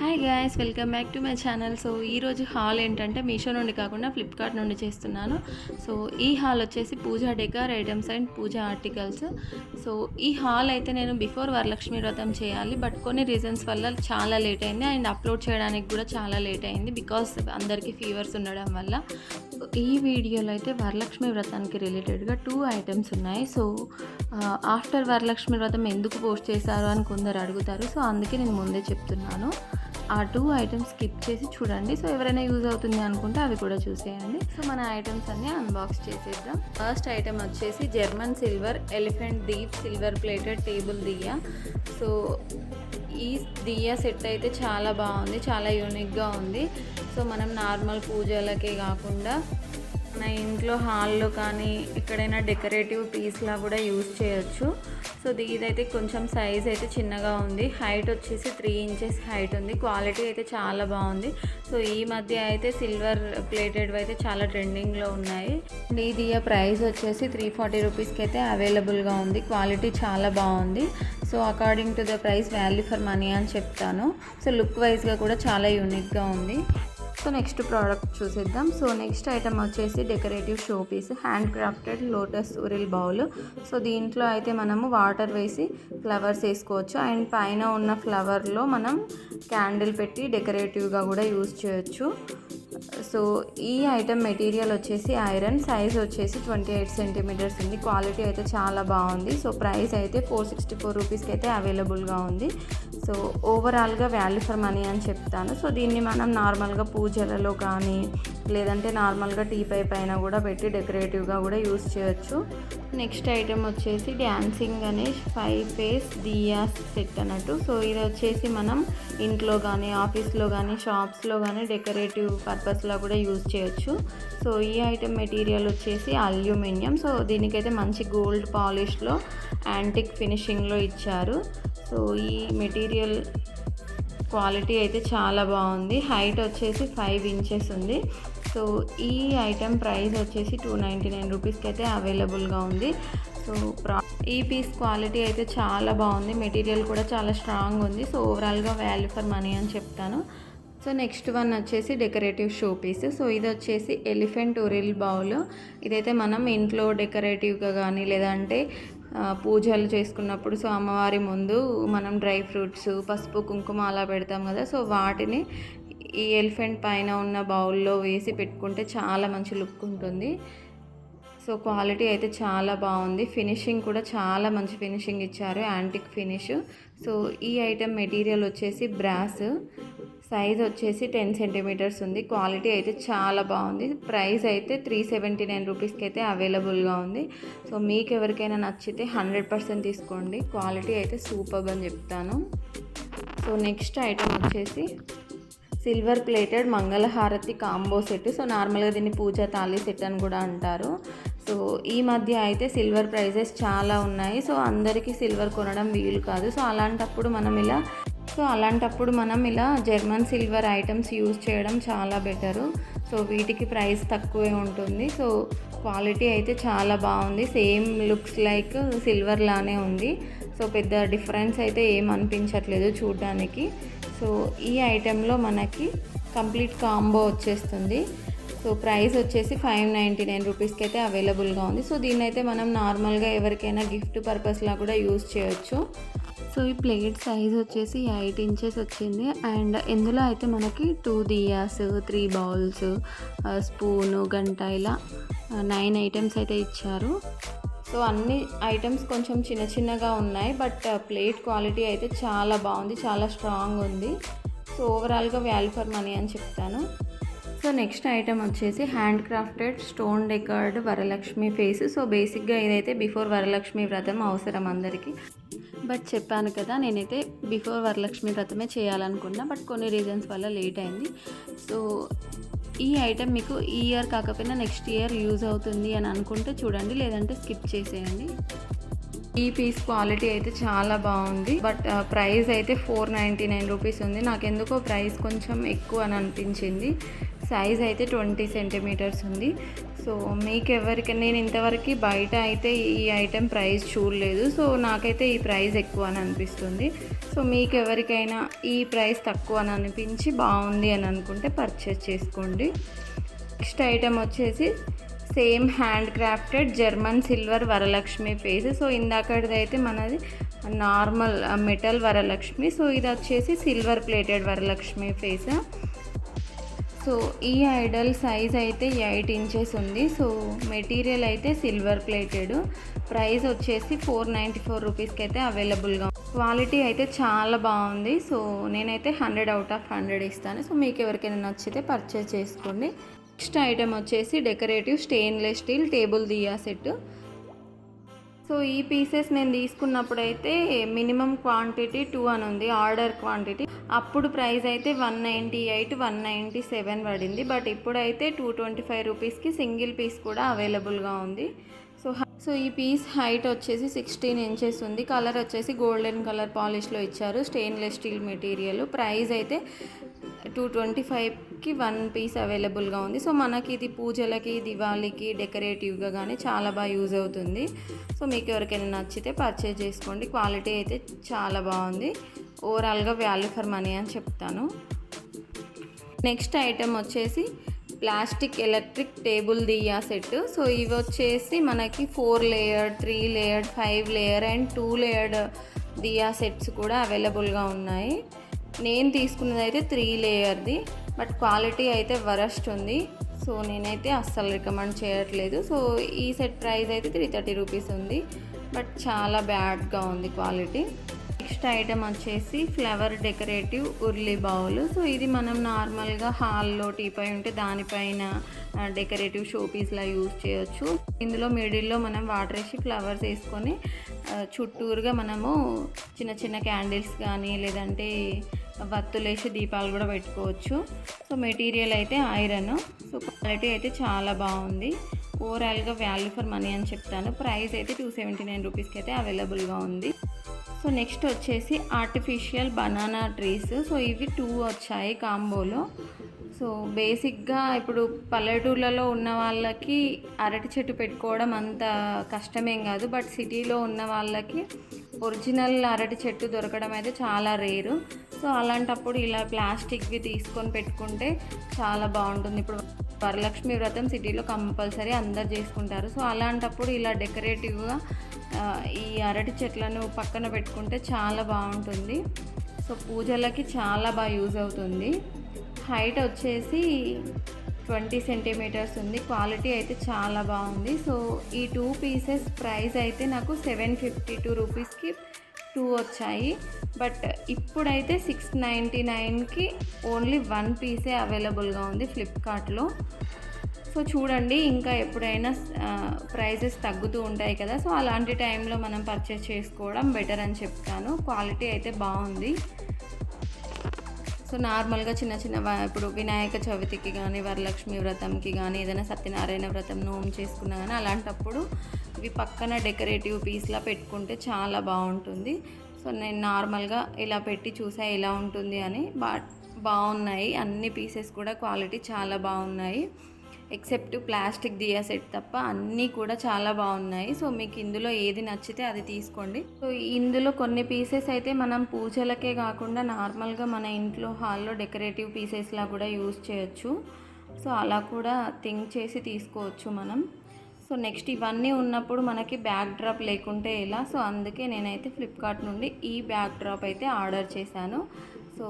Hi guys, welcome back to my channel. So ఈరోజు hall ఏంటంటే మీషో నుండి కాకుండా ఫ్లిప్కార్ట్ నుండి చేస్తున్నాను. సో ఈ హాల్ వచ్చేసి puja decor items and puja articles. So ఈ హాల్ అయితే నేను బిఫోర్ వరలక్ష్మి వ్రతం చేయాలి, బట్ కొన్ని రీజన్స్ వల్ల చాలా లేట్ అయింది అండ్ అప్లోడ్ చేయడానికి కూడా చాలా లేట్ అయింది బికాస్ అందరికీ ఫీవర్స్ ఉండడం వల్ల. ఈ వీడియోలో అయితే వరలక్ష్మి వ్రతానికి రిలేటెడ్గా 2 ఐటమ్స్ ఉన్నాయి. సో ఆఫ్టర్ వరలక్ష్మి వ్రతం ఎందుకు పోస్ట్ చేశారు అని కొందరు అడుగుతారు. సో అందుకే నేను ముందే చెప్తున్నాను, ఆ 2 ఐటమ్స్ స్కిప్ చేసి చూడండి. సో ఎవరైనా యూజ్ అవుతుంది అనుకుంటే అవి కూడా చూసేయండి. సో మన ఐటమ్స్ అన్నీ అన్బాక్స్ చేసేద్దాం. ఫస్ట్ ఐటమ్ వచ్చేసి జర్మన్ సిల్వర్ ఎలిఫెంట్ దీప్ silver plated table diya. So ఈ దియా సెట్ అయితే చాలా బాగుంది, చాలా యూనిక్గా ఉంది. సో మనం నార్మల్ పూజలకే కాకుండా మన ఇంట్లో హాల్లో కానీ ఎక్కడైనా డెకరేటివ్ పీస్లా కూడా యూజ్ చేయొచ్చు. సో ఇదైతే కొంచెం సైజ్ అయితే చిన్నగా ఉంది. హైట్ వచ్చేసి 3 ఇంచెస్ హైట్ ఉంది. క్వాలిటీ అయితే చాలా బాగుంది. సో ఈ మధ్య అయితే సిల్వర్ ప్లేటెడ్ అయితే చాలా ట్రెండింగ్లో ఉన్నాయి. ఈ దియా ప్రైస్ వచ్చేసి 340 రూపీస్కి అయితే అవైలబుల్గా ఉంది. క్వాలిటీ చాలా బాగుంది. So according to the price value for money అని చెప్తాను. సో లుక్ వైజ్గా కూడా చాలా యూనిక్గా ఉంది. సో నెక్స్ట్ ప్రోడక్ట్ చూసేద్దాం. సో నెక్స్ట్ ఐటమ్ వచ్చేసి decorative show piece hand crafted lotus urli bowl. So దీంట్లో అయితే మనము వాటర్ వేసి ఫ్లవర్స్ వేసుకోవచ్చు అండ్ పైన ఉన్న ఫ్లవర్లో మనం క్యాండిల్ పెట్టి డెకరేటివ్గా కూడా యూజ్ చేయొచ్చు. సో ఈ ఐటమ్ మెటీరియల్ వచ్చేసి ఐరన్, సైజ్ వచ్చేసి 28 సెంటీమీటర్స్ ఉంది. క్వాలిటీ అయితే చాలా బాగుంది. సో ప్రైస్ అయితే 464 రూపీస్కి అయితే అవైలబుల్గా ఉంది. సో ఓవరాల్గా వాల్యూ ఫర్ మనీ అని చెప్తాను. సో దీన్ని మనం నార్మల్గా పూజలలో కానీ లేదంటే నార్మల్గా టీ పై పైన కూడా పెట్టి డెకరేటివ్గా కూడా యూస్ చేయొచ్చు. నెక్స్ట్ ఐటమ్ వచ్చేసి డ్యాన్సింగ్ అనే 5 ఫేస్ దియా సెట్ అన్నట్టు. సో ఇది వచ్చేసి మనం ఇంట్లో కానీ ఆఫీస్లో కానీ షాప్స్లో కానీ డెకరేటివ్ పర్పస్లో కూడా యూజ్ చేయొచ్చు. సో ఈ ఐటమ్ మెటీరియల్ వచ్చేసి అల్యూమినియం. సో దీనికైతే మంచి గోల్డ్ పాలిష్లో యాంటిక్ ఫినిషింగ్లో ఇచ్చారు. సో ఈ మెటీరియల్ క్వాలిటీ అయితే చాలా బాగుంది. హైట్ వచ్చేసి 5 ఇంచెస్ ఉంది. సో ఈ ఐటమ్ ప్రైస్ వచ్చేసి 299 రూపీస్కి అయితే అవైలబుల్గా ఉంది. సో ఈ పీస్ క్వాలిటీ అయితే చాలా బాగుంది. మెటీరియల్ కూడా చాలా స్ట్రాంగ్ ఉంది. సో ఓవరాల్గా వాల్యూ ఫర్ మనీ అని చెప్తాను. సో నెక్స్ట్ వన్ వచ్చేసి డెకరేటివ్ షో పీస్. సో ఇది వచ్చేసి ఎలిఫెంట్ ఉరిల్ బౌల్. ఇదైతే మనం ఇంట్లో డెకరేటివ్గా కానీ లేదంటే పూజలు చేసుకున్నప్పుడు సో అమ్మవారి ముందు మనం డ్రై ఫ్రూట్స్ పసుపు కుంకుమ అలా పెడతాం కదా. సో వాటిని ఈ ఎలిఫెంట్ పైన ఉన్న బౌల్లో వేసి పెట్టుకుంటే చాలా మంచి లుక్ ఉంటుంది. సో క్వాలిటీ అయితే చాలా బాగుంది. ఫినిషింగ్ కూడా చాలా మంచి ఫినిషింగ్ ఇచ్చారు, యాంటిక్ ఫినిష్. సో ఈ ఐటమ్ మెటీరియల్ వచ్చేసి బ్రాస్, సైజ్ వచ్చేసి 10 సెంటీమీటర్స్ ఉంది. క్వాలిటీ అయితే చాలా బాగుంది. ప్రైస్ అయితే 379 రూపీస్కి అయితే అవైలబుల్గా ఉంది. సో మీకు ఎవరికైనా నచ్చితే 100% తీసుకోండి. క్వాలిటీ అయితే సూపర్ అని చెప్తాను. సో నెక్స్ట్ ఐటమ్ వచ్చేసి సిల్వర్ ప్లేటెడ్ మంగళహారతి కాంబో సెట్. సో నార్మల్గా దీన్ని పూజా తాళి సెట్ అని కూడా అంటారు. సో ఈ మధ్య అయితే సిల్వర్ ప్రైజెస్ చాలా ఉన్నాయి. సో అందరికీ సిల్వర్ కొనడం వీలు కాదు. సో అలాంటప్పుడు మనం ఇలా జర్మన్ సిల్వర్ ఐటమ్స్ యూజ్ చేయడం చాలా బెటరు. సో వీటికి ప్రైస్ తక్కువే ఉంటుంది. సో క్వాలిటీ అయితే చాలా బాగుంది. సేమ్ లుక్స్ లైక్ సిల్వర్ లానే ఉంది. సో పెద్ద డిఫరెన్స్ అయితే ఏం అనిపించట్లేదు చూడడానికి. సో ఈ ఐటెంలో మనకి కంప్లీట్ కాంబో వచ్చేస్తుంది. సో ప్రైస్ వచ్చేసి 599 రూపీస్కి అయితే అవైలబుల్గా ఉంది. సో దీన్ని అయితే మనం నార్మల్గా ఎవరికైనా గిఫ్ట్ పర్పస్లా కూడా యూజ్ చేయొచ్చు. సో ఈ ప్లేట్ సైజ్ వచ్చేసి 8 ఇంచెస్ వచ్చింది అండ్ ఇందులో అయితే మనకి 2 దియాస్ 3 బౌల్స్ స్పూను గంట ఇలా 9 ఐటమ్స్ అయితే ఇచ్చారు. సో అన్ని ఐటమ్స్ కొంచెం చిన్న చిన్నగా ఉన్నాయి, బట్ ప్లేట్ క్వాలిటీ అయితే చాలా బాగుంది, చాలా స్ట్రాంగ్ ఉంది. సో ఓవరాల్గా వాల్యూ ఫర్ మనీ అని చెప్తాను. సో నెక్స్ట్ ఐటమ్ వచ్చేసి hand crafted stone decorated Varalakshmi face. So బేసిక్గా ఇదైతే బిఫోర్ వరలక్ష్మి వ్రతం అవసరం అందరికీ, బట్ చెప్పాను కదా నేనైతే బిఫోర్ వరలక్ష్మి వ్రతమే చేయాలనుకున్నా, బట్ కొన్ని రీజన్స్ వల్ల లేట్ అయింది. సో ఈ ఐటెం మీకు ఈ ఇయర్ కాకపోయినా నెక్స్ట్ ఇయర్ యూజ్ అవుతుంది అని అనుకుంటే చూడండి, లేదంటే స్కిప్ చేసేయండి. ఈ పీస్ క్వాలిటీ అయితే చాలా బాగుంది, బట్ ప్రైస్ అయితే 499 రూపీస్ ఉంది. నాకు ఎందుకో ప్రైస్ కొంచెం ఎక్కువ అని అనిపించింది. సైజ్ అయితే 20 సెంటీమీటర్స్ ఉంది. సో మీకు ఎవరికైనా నేను ఇంతవరకు బయట అయితే ఈ ఐటెం ప్రైస్ చూడలేదు. సో నాకైతే ఈ ప్రైస్ ఎక్కువ అని అనిపిస్తుంది. సో మీకు ఎవరికైనా ఈ ప్రైస్ తక్కువ అని అనిపించి బాగుంది అని అనుకుంటే పర్చేస్ చేసుకోండి. నెక్స్ట్ ఐటమ్ వచ్చేసి same hand crafted German silver Varalakshmi face. So ఇందాకటిది అయితే మనది నార్మల్ మెటల్ వరలక్ష్మి. సో ఇది వచ్చేసి silver plated Varalakshmi face. So ఈ ఐడల్ సైజ్ అయితే 8 ఇంచెస్ ఉంది. సో మెటీరియల్ అయితే సిల్వర్ ప్లేటెడ్. ప్రైస్ వచ్చేసి 494 రూపీస్కి అయితే అవైలబుల్గా. క్వాలిటీ అయితే చాలా బాగుంది. సో నేనైతే 100 అవుట్ ఆఫ్ 100 ఇస్తాను. సో మీకు ఎవరికైనా నచ్చితే పర్చేస్ చేసుకోండి. నెక్స్ట్ ఐటమ్ వచ్చేసి decorative stainless steel table diya set. So ఈ పీసెస్ నేను తీసుకున్నప్పుడు అయితే మినిమం క్వాంటిటీ 2 అని ఉంది, ఆర్డర్ క్వాంటిటీ. అప్పుడు ప్రైస్ అయితే 198, 197 పడింది. బట్ ఇప్పుడైతే 225 రూపీస్కి సింగిల్ పీస్ కూడా అవైలబుల్గా ఉంది. సో ఈ పీస్ హైట్ వచ్చేసి 16 ఇంచెస్ ఉంది. కలర్ వచ్చేసి గోల్డెన్ కలర్ పాలిష్లో ఇచ్చారు. Stainless steel material. ప్రైస్ అయితే 225కి 1 పీస్ అవైలబుల్గా ఉంది. సో మనకి ఇది పూజలకి, దివాళీకి డెకరేటివ్గా కానీ చాలా బాగా యూజ్ అవుతుంది. సో మీకు ఎవరికైనా నచ్చితే పర్చేజ్ చేసుకోండి. క్వాలిటీ అయితే చాలా బాగుంది. ఓవరాల్గా వాల్యూ ఫర్ మనీ అని చెప్తాను. నెక్స్ట్ ఐటమ్ వచ్చేసి plastic electric table diya set. So ఇవి వచ్చేసి మనకి 4 layered, 3 layered, 5 layer and 2 layered diya sets కూడా అవైలబుల్గా ఉన్నాయి. నేను తీసుకున్నది అయితే 3 లేయర్ది. బట్ క్వాలిటీ అయితే వరస్ట్ ఉంది. సో నేనైతే అస్సలు రికమెండ్ చేయట్లేదు. సో ఈ సెట్ ప్రైస్ అయితే 330 రూపీస్ ఉంది. బట్ చాలా బ్యాడ్గా ఉంది క్వాలిటీ. నెక్స్ట్ ఐటమ్ వచ్చేసి flower decorative urli bowl. So ఇది మనం నార్మల్గా హాల్లో టీపై ఉంటే దానిపైన డెకరేటివ్ షో పీస్లా యూజ్ చేయొచ్చు. ఇందులో మిడిల్లో మనం వాటర్ వేసి ఫ్లవర్స్ వేసుకొని చుట్టూరుగా మనము చిన్న చిన్న క్యాండిల్స్ కానీ లేదంటే వత్తులేసి దీపాలు కూడా పెట్టుకోవచ్చు. సో మెటీరియల్ అయితే ఐరన్. సో క్వాలిటీ అయితే చాలా బాగుంది. ఓవరాల్గా వాల్యూ ఫర్ మనీ అని చెప్తాను. ప్రైస్ అయితే 279 రూపీస్కి అయితే అవైలబుల్గా ఉంది. సో నెక్స్ట్ వచ్చేసి ఆర్టిఫిషియల్ బనానా ట్రీస్. సో ఇవి 2 వచ్చాయి కాంబోలో. సో బేసిక్గా ఇప్పుడు పల్లెటూర్లలో ఉన్న వాళ్ళకి అరటి చెట్టు పెట్టుకోవడం అంత కష్టమేం కాదు. బట్ సిటీలో ఉన్న వాళ్ళకి ఒరిజినల్ అరటి చెట్టు దొరకడం అయితే చాలా రేరు. సో అలాంటప్పుడు ఇలా ప్లాస్టిక్వి తీసుకొని పెట్టుకుంటే చాలా బాగుంటుంది. ఇప్పుడు వరలక్ష్మి వ్రతం సిటీలో కంపల్సరీ అందరు చేసుకుంటారు. సో అలాంటప్పుడు ఇలా డెకరేటివ్గా ఈ అరటి చెట్లను పక్కన పెట్టుకుంటే చాలా బాగుంటుంది. సో పూజలకి చాలా బాగా యూజ్ అవుతుంది. హైట్ వచ్చేసి 20 సెంటీమీటర్స్ ఉంది. క్వాలిటీ అయితే చాలా బాగుంది. సో ఈ 2 పీసెస్ ప్రైస్ అయితే నాకు 752 రూపీస్కి 2 వచ్చాయి. బట్ ఇప్పుడైతే 699కి ఓన్లీ 1 పీసే అవైలబుల్గా ఉంది ఫ్లిప్కార్ట్లో. సో చూడండి, ఇంకా ఎప్పుడైనా ప్రైజెస్ తగ్గుతూ ఉంటాయి కదా. సో అలాంటి టైంలో మనం పర్చేస్ చేసుకోవడం బెటర్ అని చెప్తాను. క్వాలిటీ అయితే బాగుంది. సో నార్మల్గా చిన్న చిన్న ఇప్పుడు వినాయక చవితికి కానీ, వరలక్ష్మి వ్రతంకి కానీ, ఏదైనా సత్యనారాయణ వ్రతం నోము చేసుకున్నా కానీ అలాంటప్పుడు ఇవి పక్కన డెకరేటివ్ పీస్లా పెట్టుకుంటే చాలా బాగుంటుంది. సో నేను నార్మల్గా ఇలా పెట్టి చూసా ఎలా ఉంటుంది అని. బాగున్నాయి అన్ని పీసెస్ కూడా. క్వాలిటీ చాలా బాగున్నాయి. ఎక్సెప్ట్ ప్లాస్టిక్ దియా సెట్ తప్ప అన్నీ కూడా చాలా బాగున్నాయి. సో మీకు ఇందులో ఏది నచ్చితే అది తీసుకోండి. సో ఇందులో కొన్ని పీసెస్ అయితే మనం పూజలకే కాకుండా నార్మల్గా మన ఇంట్లో హాల్లో డెకరేటివ్ పీసెస్లా కూడా యూజ్ చేయొచ్చు. సో అలా కూడా థింక్ చేసి తీసుకోవచ్చు మనం. సో నెక్స్ట్ ఇవన్నీ ఉన్నప్పుడు మనకి బ్యాక్ డ్రాప్ లేకుంటే ఎలా. సో అందుకే నేనైతే ఫ్లిప్కార్ట్ నుండి ఈ బ్యాక్ డ్రాప్ అయితే ఆర్డర్ చేశాను. సో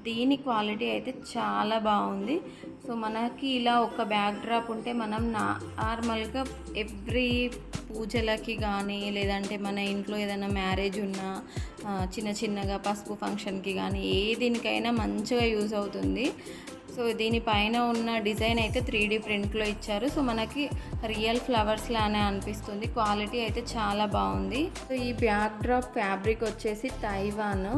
దీని క్వాలిటీ అయితే చాలా బాగుంది. సో మనకి ఇలా ఒక బ్యాక్ డ్రాప్ ఉంటే మనం నార్మల్గా ఎవ్రీ పూజలకి కానీ లేదంటే మన ఇంట్లో ఏదైనా మ్యారేజ్ ఉన్నా చిన్న చిన్నగా పసుపు ఫంక్షన్కి కానీ ఏ దీనికైనా మంచిగా యూజ్ అవుతుంది. సో దీనిపైన ఉన్న డిజైన్ అయితే 3D ప్రింట్లో ఇచ్చారు. సో మనకి రియల్ ఫ్లవర్స్ లానే అనిపిస్తుంది. క్వాలిటీ అయితే చాలా బాగుంది. సో ఈ బ్యాక్ డ్రాప్ ఫ్యాబ్రిక్ వచ్చేసి తైవాన్.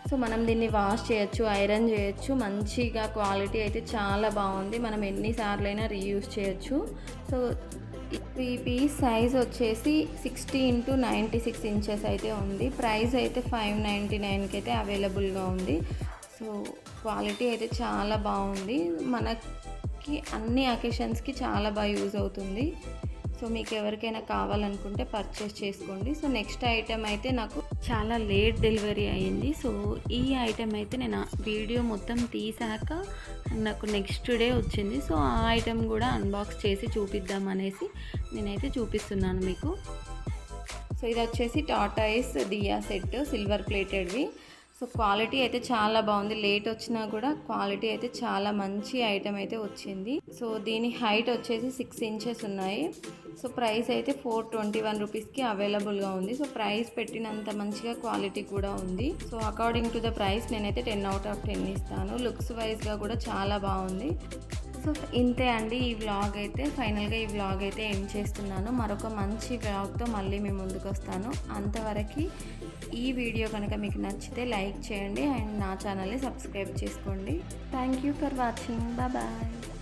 సో మనం దీన్ని వాష్ చేయొచ్చు, ఐరన్ చేయొచ్చు. మంచిగా క్వాలిటీ అయితే చాలా బాగుంది. మనం ఎన్నిసార్లు అయినా రీయూజ్ చేయొచ్చు. సో ఈ పీస్ సైజ్ వచ్చేసి 60x96 ఇంచెస్ అయితే ఉంది. ప్రైస్ అయితే 599కి అయితే అవైలబుల్గా ఉంది. సో క్వాలిటీ అయితే చాలా బాగుంది. మనకి అన్ని అకేషన్స్కి చాలా బాగా యూజ్ అవుతుంది. సో మీకు ఎవరికైనా కావాలనుకుంటే పర్చేస్ చేసుకోండి. సో నెక్స్ట్ ఐటెం అయితే నాకు చాలా లేట్ డెలివరీ అయ్యింది. సో ఈ ఐటెం అయితే నేను వీడియో మొత్తం తీసాక నాకు నెక్స్ట్ డే వచ్చింది. సో ఆ ఐటెం కూడా అన్బాక్స్ చేసి చూపిద్దాం అనేసి నేనైతే చూపిస్తున్నాను మీకు. సో ఇది వచ్చేసి టాటాయిస్ దియా సెట్ సిల్వర్ ప్లేటెడ్వి. సో క్వాలిటీ అయితే చాలా బాగుంది. లేట్ వచ్చినా కూడా క్వాలిటీ అయితే చాలా మంచి ఐటెం అయితే వచ్చింది. సో దీని హైట్ వచ్చేసి 6 ఇంచెస్ ఉన్నాయి. సో ప్రైస్ అయితే 421 రూపీస్కి అవైలబుల్గా ఉంది. సో ప్రైస్ పెట్టినంత మంచిగా క్వాలిటీ కూడా ఉంది. So according to the price నేనైతే 10 out of 10 ఇస్తాను. లుక్స్ వైజ్గా కూడా చాలా బాగుంది. సో ఇంతే అండి ఈ వ్లాగ్ అయితే. ఫైనల్గా ఈ వ్లాగ్ అయితే ఎండ్ చేస్తున్నాను. మరొక మంచి వ్లాగ్తో మళ్ళీ మీ ముందుకు వస్తాను. అంతవరకు ఈ వీడియో కనుక మీకు నచ్చితే లైక్ చేయండి అండ్ నా ఛానల్ని సబ్స్క్రైబ్ చేసుకోండి. Thank you for watching. Bye.